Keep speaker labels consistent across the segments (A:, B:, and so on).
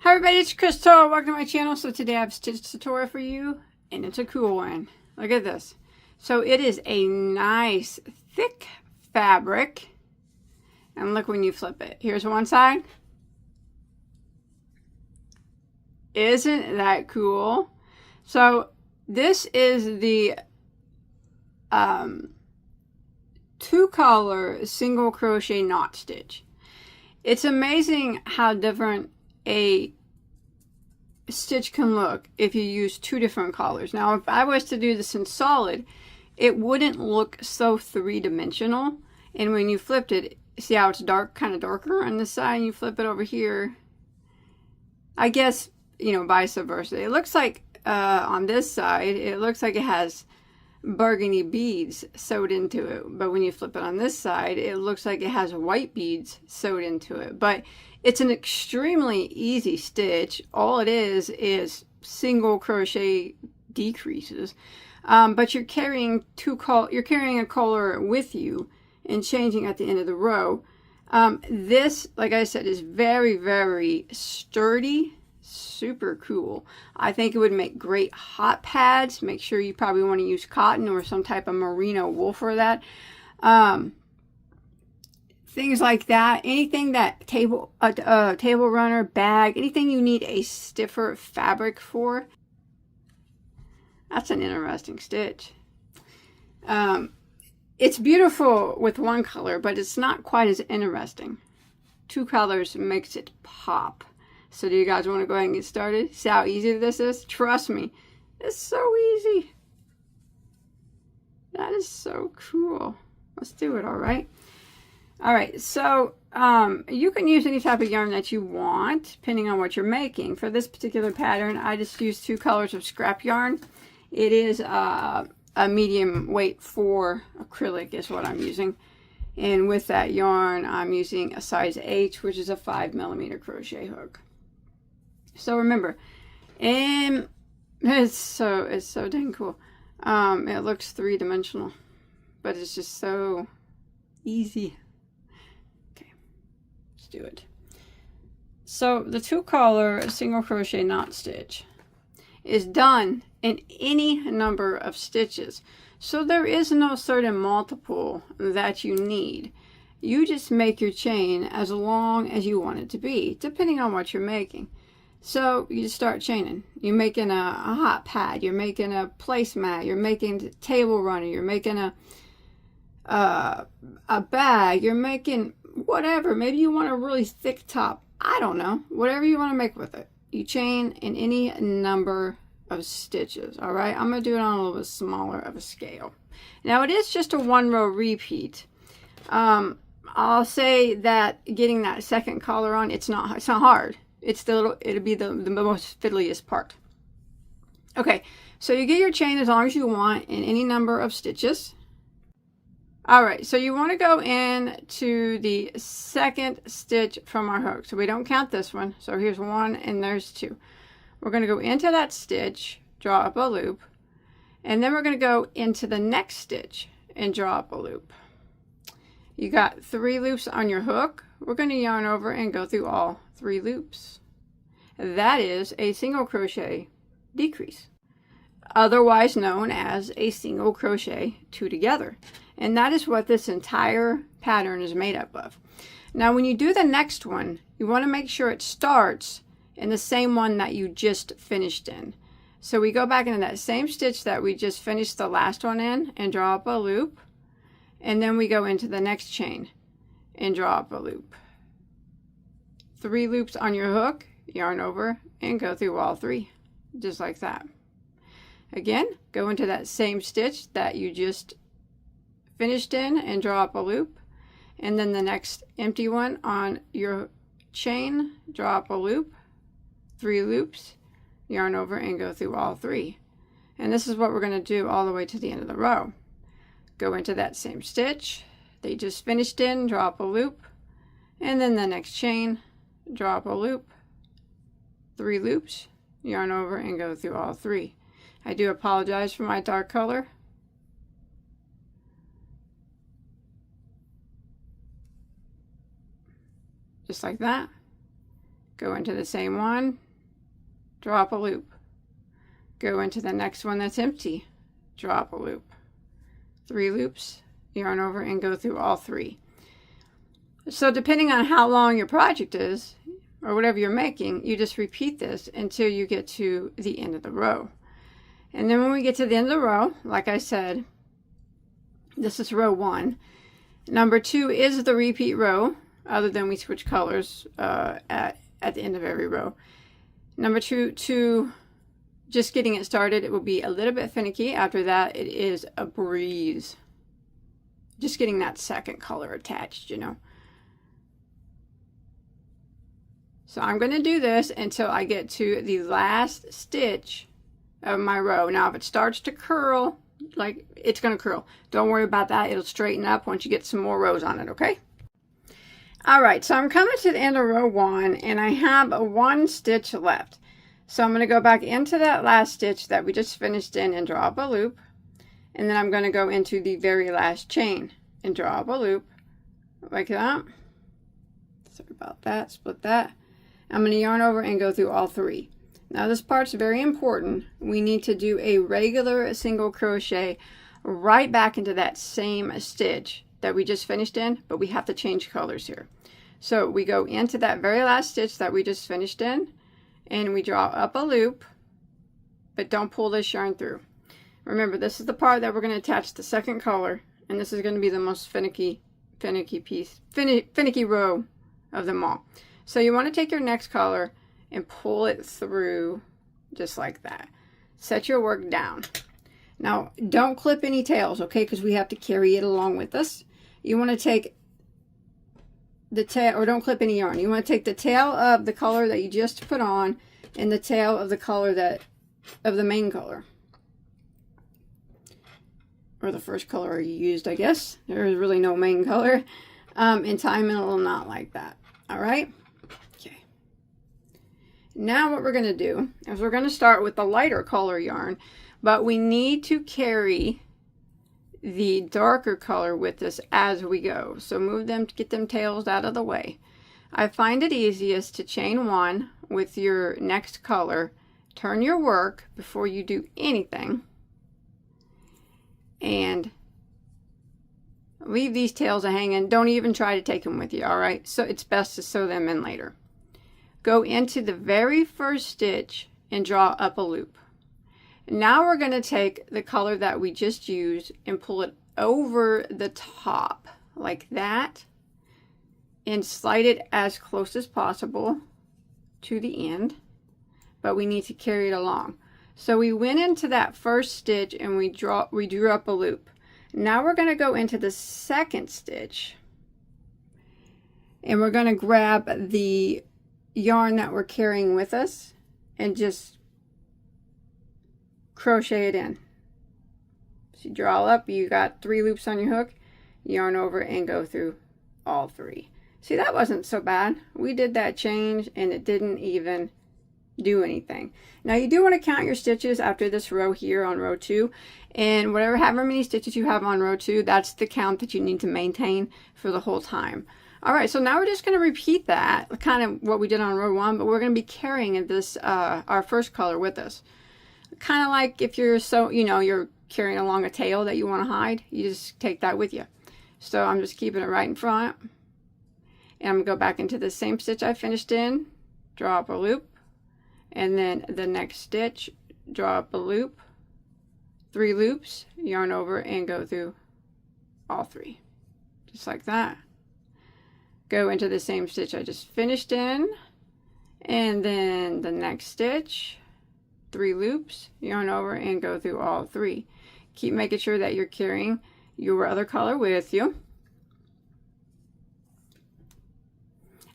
A: Hi everybody, it's Crystal. Welcome to my channel. So today I have a stitch tutorial for you, and it's a cool one. Look at this. So it is a nice thick fabric, and look when you flip it. Here's one side. Isn't that cool? So this is the two color single crochet knot stitch. It's amazing how different a stitch can look if you use two different colors. Now, if I was to do this in solid, it wouldn't look so three-dimensional. And when you flipped it, see how it's dark, kind of darker on this side, and you flip it over here, I guess, you know, vice versa. It looks like on this side, it looks like it has burgundy beads sewed into it, but when you flip it on this side, it looks like it has white beads sewed into it. But it's an extremely easy stitch. All it is single crochet decreases, but you're carrying a color with you and changing at the end of the row. This, like I said, is very, very sturdy. Super cool. I think it would make great hot pads. Make sure you probably want to use cotton or some type of merino wool for that. Things like that. Anything that table runner, bag, anything you need a stiffer fabric for. That's an interesting stitch. It's beautiful with one color, but it's not quite as interesting. Two colors makes it pop. So do you guys want to go ahead and get started? See how easy this is? Trust me, it's so easy. That is so cool. Let's do it, all right? All right, so you can use any type of yarn that you want, depending on what you're making. For this particular pattern, I just used two colors of scrap yarn. It is a medium weight 4 acrylic is what I'm using. And with that yarn, I'm using a size H, which is a 5mm crochet hook. So remember, and it's so dang cool. It looks three-dimensional, but it's just so easy. Okay, let's do it. So the two color single crochet knot stitch is done in any number of stitches. So there is no certain multiple that you need. You just make your chain as long as you want it to be, depending on what you're making. So you just start chaining. You're making a hot pad. You're making a placemat. You're making a table runner. You're making a bag. You're making whatever. Maybe you want a really thick top. I don't know. Whatever you want to make with it. You chain in any number of stitches. All right. I'm going to do it on a little bit smaller of a scale. Now it is just a 1-row repeat. I'll say that getting that second collar on, it's not hard. It'll be the most fiddliest part. Okay, so you get your chain as long as you want in any number of stitches. All right, so you want to go into the second stitch from our hook. So we don't count this one. So here's 1 and there's 2. We're going to go into that stitch, draw up a loop, and then we're going to go into the next stitch and draw up a loop. You got 3 loops on your hook. We're going to yarn over and go through all 3 loops. That is a single crochet decrease, otherwise known as a single crochet 2 together. And that is what this entire pattern is made up of. Now when you do the next one, you want to make sure it starts in the same one that you just finished in. So we go back into that same stitch that we just finished the last one in and draw up a loop, and then we go into the next chain and draw up a loop. 3 loops on your hook, yarn over and go through all 3, just like that. Again, go into that same stitch that you just finished in and draw up a loop, and then the next empty one on your chain, draw up a loop, 3 loops, yarn over and go through all 3. And this is what we're going to do all the way to the end of the row. Go into that same stitch that you just finished in, draw up a loop, and then the next chain, draw up a loop, 3 loops, yarn over and go through all 3. I do apologize for my dark color. Just like that. go into the same one, drop a loop, go into the next one that's empty, drop a loop, 3 loops, yarn over and go through all 3. So depending on how long your project is or whatever you're making, you just repeat this until you get to the end of the row. And then when we get to the end of the row, like I said, this is row 1. Number 2 is the repeat row, other than we switch colors at the end of every row. Number 2, just getting it started, it will be a little bit finicky. After that, it is a breeze. Just getting that second color attached, you know. So I'm going to do this until I get to the last stitch of my row. Now, if it starts to curl, like, it's going to curl. Don't worry about that. It'll straighten up once you get some more rows on it, okay? All right, so I'm coming to the end of row 1, and I have 1 stitch left. So I'm going to go back into that last stitch that we just finished in and draw up a loop. And then I'm going to go into the very last chain and draw up a loop like that. Sorry about that, split that. I'm going to yarn over and go through all 3. Now this part's very important. We need to do a regular single crochet right back into that same stitch that we just finished in, but we have to change colors here. So we go into that very last stitch that we just finished in, and we draw up a loop, but don't pull this yarn through. Remember, this is the part that we're going to attach the second color, and this is going to be the most finicky row of them all. So you want to take your next color and pull it through just like that. Set your work down. Now, don't clip any tails, okay, because we have to carry it along with us. You want to take the tail, or don't clip any yarn. You want to take the tail of the color that you just put on and the tail of the color of the main color, or the first color you used, I guess. There is really no main color, and tie them in a little knot like that. All right. Okay. Now what we're going to do is we're going to start with the lighter color yarn, but we need to carry the darker color with us as we go. So move them to get them tails out of the way. I find it easiest to chain 1 with your next color, turn your work before you do anything, and leave these tails hanging. Don't even try to take them with you, all right? So it's best to sew them in later. Go into the very first stitch and draw up a loop. Now we're going to take the color that we just used and pull it over the top like that and slide it as close as possible to the end, but we need to carry it along. So we went into that first stitch and we drew up a loop. Now we're going to go into the second stitch and we're going to grab the yarn that we're carrying with us and just crochet it in. So you draw up, you got 3 loops on your hook, yarn over and go through all 3. See, that wasn't so bad. We did that change and it didn't even do anything. Now you do want to count your stitches after this row here on row 2, and however many stitches you have on row 2, that's the count that you need to maintain for the whole time. All right, so now we're just going to repeat that, kind of what we did on row 1, but we're going to be carrying this our first color with us. Kind of like if you're you're carrying along a tail that you want to hide, you just take that with you. So I'm just keeping it right in front, and I'm going to go back into the same stitch I finished in, draw up a loop, and then the next stitch, draw up a loop, 3 loops, yarn over and go through all 3, just like that. Go into the same stitch I just finished in, and then the next stitch, 3 loops, yarn over and go through all 3. Keep making sure that you're carrying your other color with you.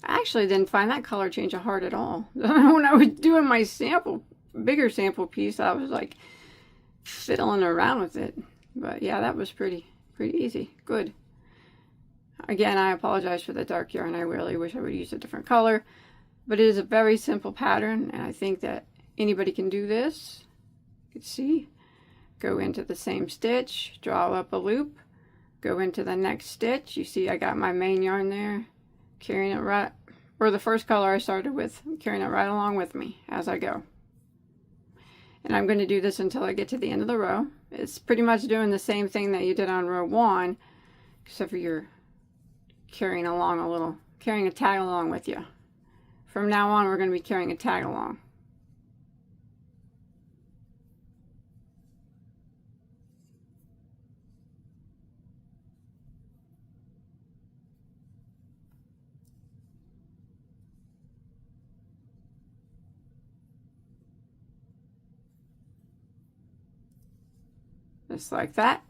A: I actually didn't find that color change a heart at all. When I was doing my bigger sample piece, I was like fiddling around with it. But yeah, that was pretty easy. Good. Again, I apologize for the dark yarn. I really wish I would use a different color, but it is a very simple pattern, and I think that anybody can do this. You can see, go into the same stitch, draw up a loop, go into the next stitch. You see I got my main yarn there, carrying it right or the first color I started with. I'm carrying it right along with me as I go. And I'm going to do this until I get to the end of the row. It's pretty much doing the same thing that you did on row 1, except for you're carrying along a little, carrying a tag along with you. From now on, we're going to be carrying a tag along. Just like that.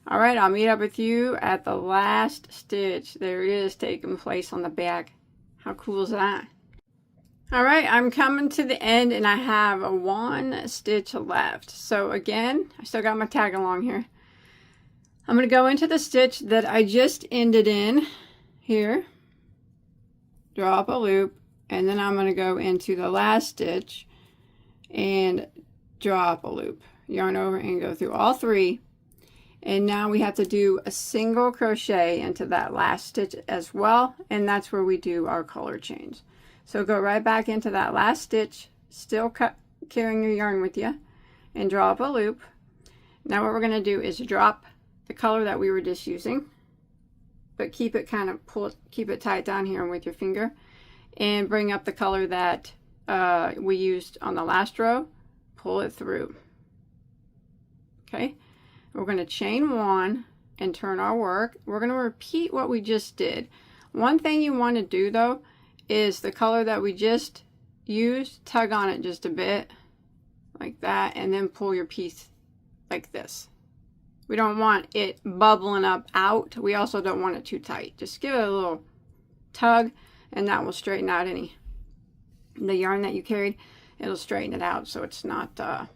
A: All right, I'll meet up with you at the last stitch. There it is taking place on the back. How cool is that? All right, I'm coming to the end and I have a 1 stitch left. So again, I still got my tag along here. I'm going to go into the stitch that I just ended in here, draw up a loop, and then I'm going to go into the last stitch and draw up a loop. Yarn over and go through all 3, and now we have to do a single crochet into that last stitch as well, and that's where we do our color change. So go right back into that last stitch, still carrying your yarn with you, and draw up a loop. Now what we're going to do is drop the color that we were just using, but keep it kind of keep it tight down here with your finger, and bring up the color that we used on the last row, pull it through. Okay, we're going to chain 1 and turn our work. We're going to repeat what we just did. One thing you want to do though is the color that we just used, tug on it just a bit like that, and then pull your piece like this. We don't want it bubbling up out. We also don't want it too tight. Just give it a little tug, and that will straighten out the yarn that you carried. It'll straighten it out so it's not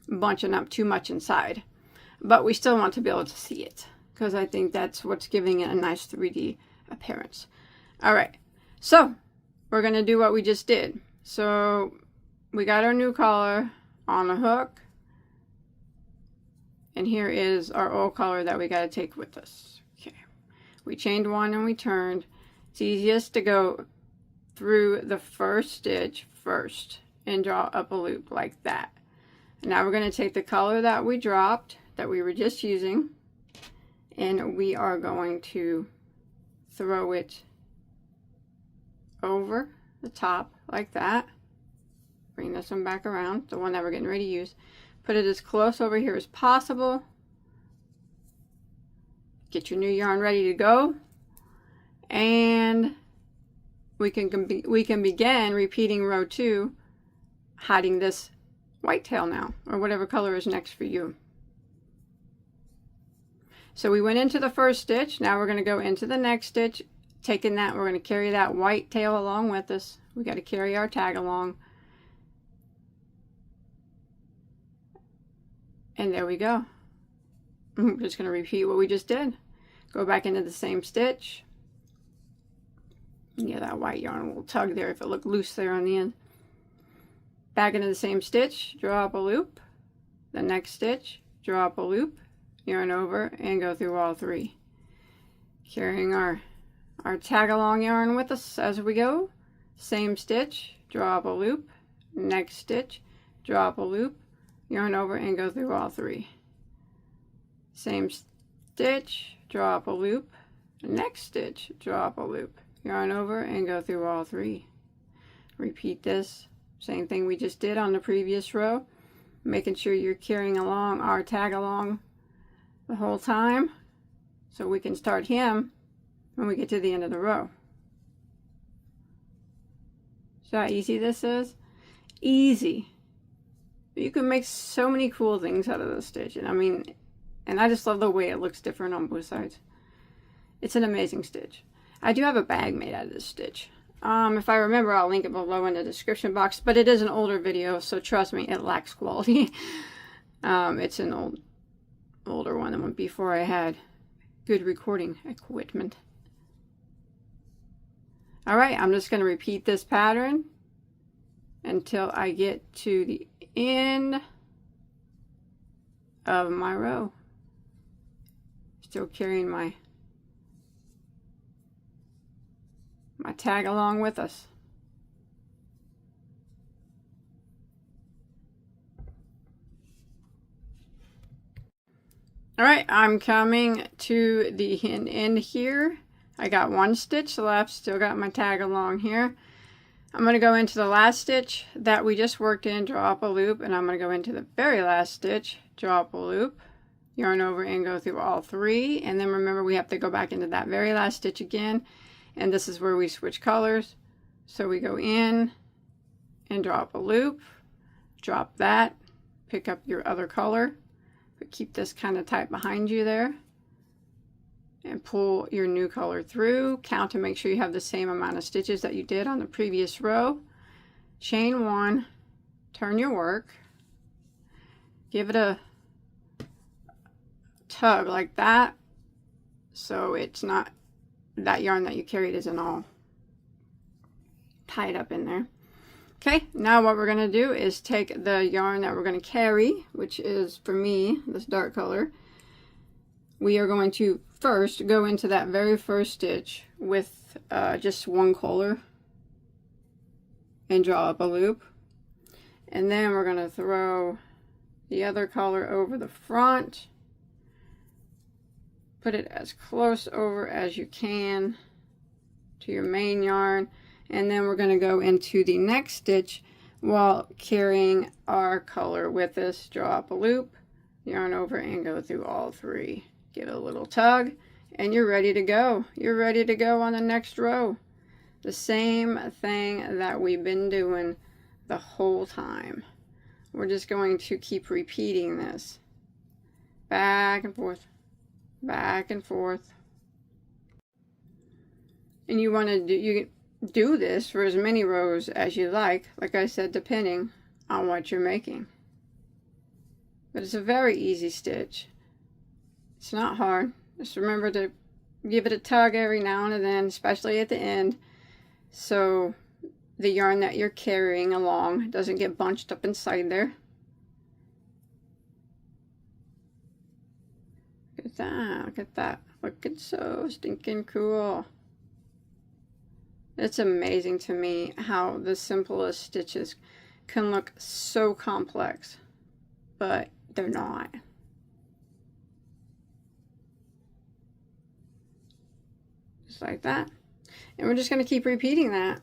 A: bunching up too much inside, but we still want to be able to see it, because I think that's what's giving it a nice 3D appearance. All right, so we're going to do what we just did. So we got our new color on the hook, and here is our old color that we got to take with us. Okay, we chained 1 and we turned. It's easiest to go through the first stitch first and draw up a loop like that. Now we're going to take the color that we dropped, that we were just using, and we are going to throw it over the top like that. Bring this one back around, the one that we're getting ready to use. Put it as close over here as possible. Get your new yarn ready to go, and we can begin repeating row 2, hiding this white tail now, or whatever color is next for you. So we went into the first stitch. Now we're going to go into the next stitch. Taking that, we're going to carry that white tail along with us. We got to carry our tag along. And there we go. I'm just going to repeat what we just did. Go back into the same stitch. Yeah, that white yarn will tug there if it looked loose there on the end. Back into the same stitch, draw up a loop. The next stitch, draw up a loop, yarn over, and go through all 3. Carrying our tag along yarn with us as we go. Same stitch, draw up a loop. Next stitch, draw up a loop, yarn over, and go through all 3. Same stitch, draw up a loop. Next stitch, draw up a loop, yarn over, and go through all 3. Repeat this. Same thing we just did on the previous row, making sure you're carrying along our tag along the whole time so we can start him when we get to the end of the row. See how easy this is? Easy. You can make so many cool things out of this stitch, and I just love the way it looks different on both sides. It's an amazing stitch. I do have a bag made out of this stitch. If I remember, I'll link it below in the description box, but it is an older video, so trust me, it lacks quality. It's an older one than before I had good recording equipment. All right, I'm just going to repeat this pattern until I get to the end of my row. Still carrying my tag along with us. All right, I'm coming to the end here. I got one stitch left, still got my tag along here. I'm going to go into the last stitch that we just worked in, draw up a loop, and I'm going to go into the very last stitch, draw up a loop, yarn over and go through all three, and then remember we have to go back into that very last stitch again, and this is where we switch colors. So we go in and draw up a loop, drop that, pick up your other color, but keep this kind of tight behind you there, and pull your new color through. Count to make sure you have the same amount of stitches that you did on the previous row. Chain one, turn your work, give it a tug like that so it's not, that yarn that you carried isn't all tied up in there. Okay, now what we're going to do is take the yarn that we're going to carry, which is, for me, this dark color. We are going to first go into that very first stitch with just one color and draw up a loop. And then we're going to throw the other color over the front. Put it as close over as you can to your main yarn. And then we're going to go into the next stitch while carrying our color with us. Draw up a loop, yarn over, and go through all three. Give it a little tug, and you're ready to go. You're ready to go on the next row. The same thing that we've been doing the whole time. We're just going to keep repeating this. Back and forth, back and forth. And you want to do this for as many rows as you like I said, depending on what you're making. But it's a very easy stitch. It's not hard. Just remember to give it a tug every now and then, especially at the end, so the yarn that you're carrying along doesn't get bunched up inside there. Look at that, look at that. Looking so stinking cool. It's amazing to me how the simplest stitches can look so complex, but they're not. Just like that. And we're just going to keep repeating that.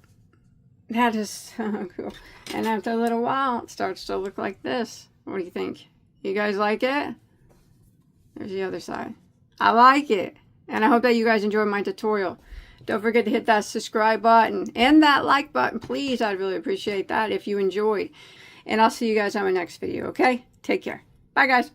A: That is so cool. And after a little while, it starts to look like this. What do you think? You guys like it? There's the other side. I like it. And I hope that you guys enjoyed my tutorial. Don't forget to hit that subscribe button and that like button, please. I'd really appreciate that if you enjoyed. And I'll see you guys on my next video, okay? Take care. Bye, guys.